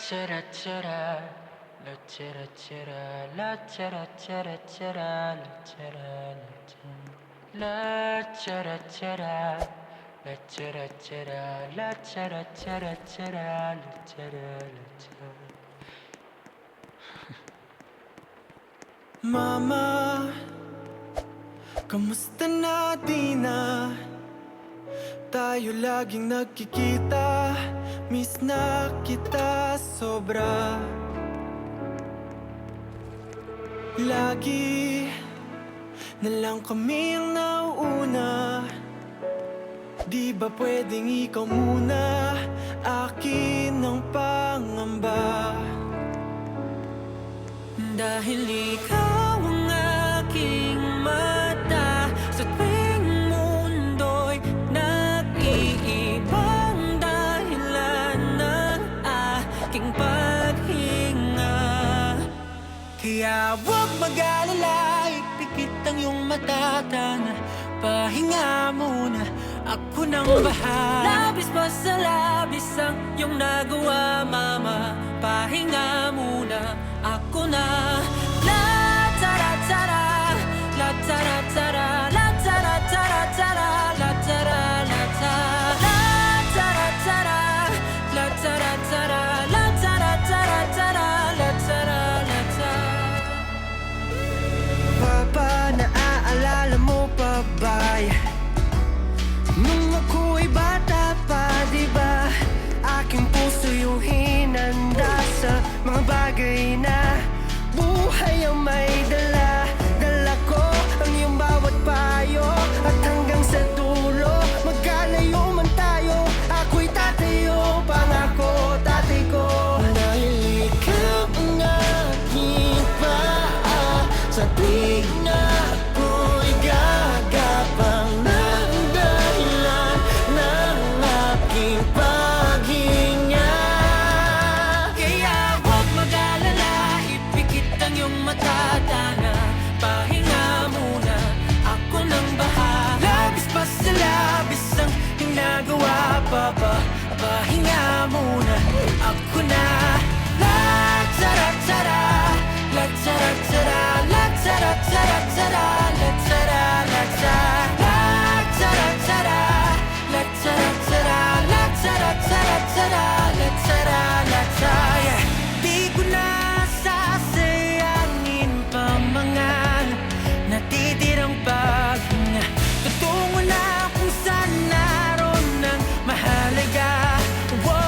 chera chera, la chera chera, la chera chera chera, la chera la chera chera, la chera chera, la chera chera chera, la chera la chera. Mama, kamusta na di na tayo laging nagkikita? Miss na kita sobra. Lagi na lang kami ang nauuna. Di ba pwedeng ikaw muna? Akin ang pangamba. Dahil ikaw ang aking mata sa tuwing mundo'y nag-iibang dahilan ng aking paghinga. Kaya huwag mag-alala, ipikit ang iyong mata, tana, pahinga muna, ako nang bahala. Labis pa sa labis ang iyong nagawa, mama, pahinga muna, ako na. La tara tara, la tara tara, la tara tara tara, la tara la tara, la tara tara, la tara tara, la tara tara tara, la tara la tara. Papa, naaalala mo pa ba nung ako'y bata pa, diba? Aking puso yung hinanda sa mga bagay na buhay ang may dala. Dala ko ang iyong bawat payo, at hanggang sa dulo, magkalayo man tayo, ako'y tatayo, pangako tatay ko. Dahil ikaw ang aking paa sa tuwing na ako'y gagapang ng dahilan ng aking paghinga. Kaya huwag mag-alala, ipikit ang iyong mata, tana, pahinga muna, ako nang bahala. Labis pa sa labis ang ginagawa, papa, pahinga muna, ako na. La tara tara, la tara tara, la tara tara tara, la tara la tara, la tara tara, la tara tara, la tara tara tara, la tara la tara. Di ko na sasayangin pa mga natitirang paghinga. Tutungo na kung saan naroon ng mahalaga. Whoa.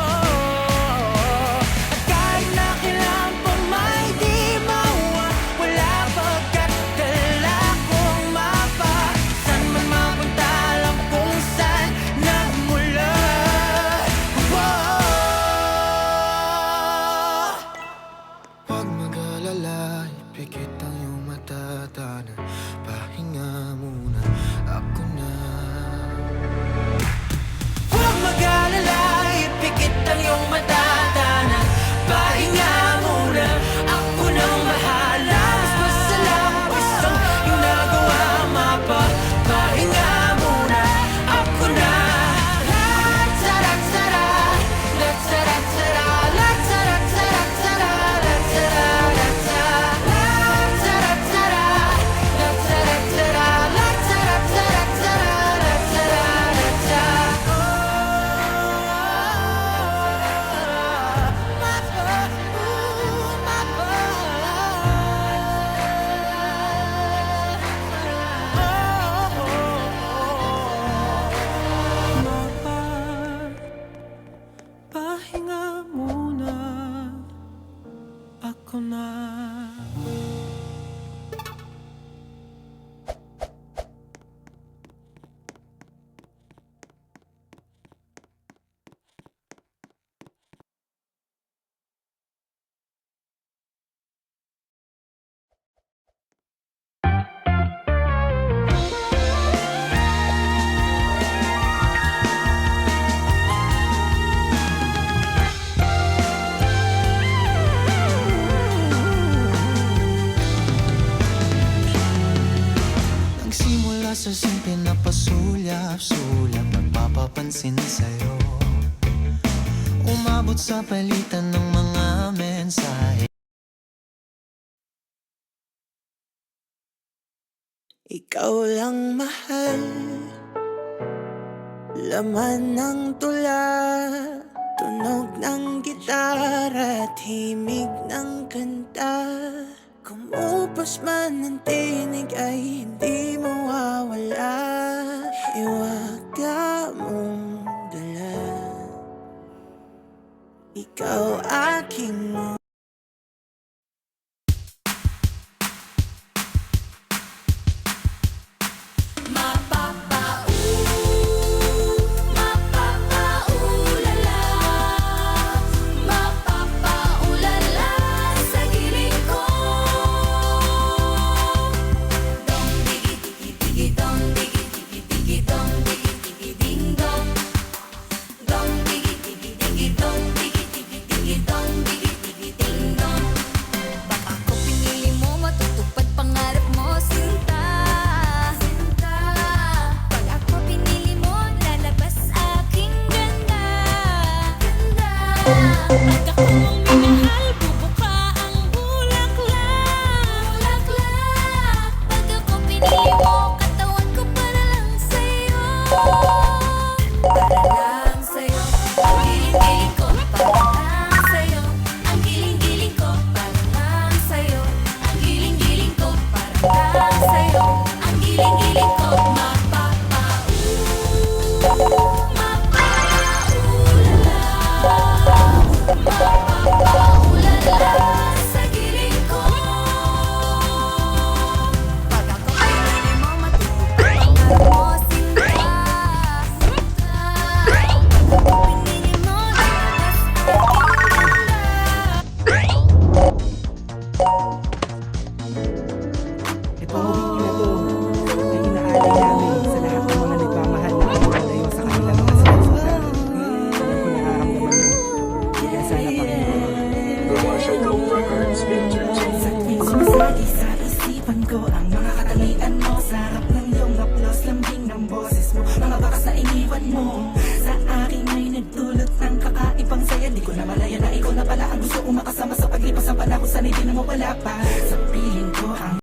At kahit na kailan pa may di mawawala, pagkat dala kong mapa, saan man mapunta, alam kung saan nagmula. Whoa. Huwag mag-alala, ipikit ang iyong mata, tana, pahinga muna, ako na. Huwag mag-alala, ipikit ang iyong mata, tana, pahinga muna, ako nang bahala. Mas masalabis ang iyong nagawa, mapa, pahinga muna, ako na. La tara tara, la tara tara, la tara tara tara, la tara la tara, la tara tara, la tara tara, la tara tara tara, la tara la tara. Mapa, pahinga muna, ako na. Nagsimula sa simple na pasulyap-sulyap, nagpapapansin sa'yo. Umabot sa palitan ng mga mensahe. Ikaw lang mahal, laman ng tula, tunog ng gitara at himig ng kanta. Kumupos man ang tinig ay hindi mawawala. Hiwaga mong dala, ikaw aking pagkakong minahal, bubuka ang bulaklak. Pag ako pinili mo, katawan ko para lang sa'yo. Para lang sa'yo, ang giling-giling ko, para lang sa'yo. Ang giling-giling ko, para lang sa'yo. Ang giling-giling ko, para lang sa'yo. Ang giling-giling ko, sa giling ko. Pag ako pinili mo, matutupad ang mo, sinta. Pag ako pinili mo, lalabas Ito ang week na to ay inaalay namin sa lahat ng mga nagmamahal na kumalayo sa kanilang mga sinusundan. Alam ko nararamdaman mo. Kaya sana Panginoon. Sa tuwing sumasagi sa isipan ko ang mga katangian mo, sa harap ng iyong haplos, lambing ng boses mo, mga bakas na iniwan mo sa akin ay nagdulot ng kakaibang saya. Di ko na malaya na ikaw na pala ang gusto kong makasama sa paglipas ng panahon, sana'y di na mawala pa sa piling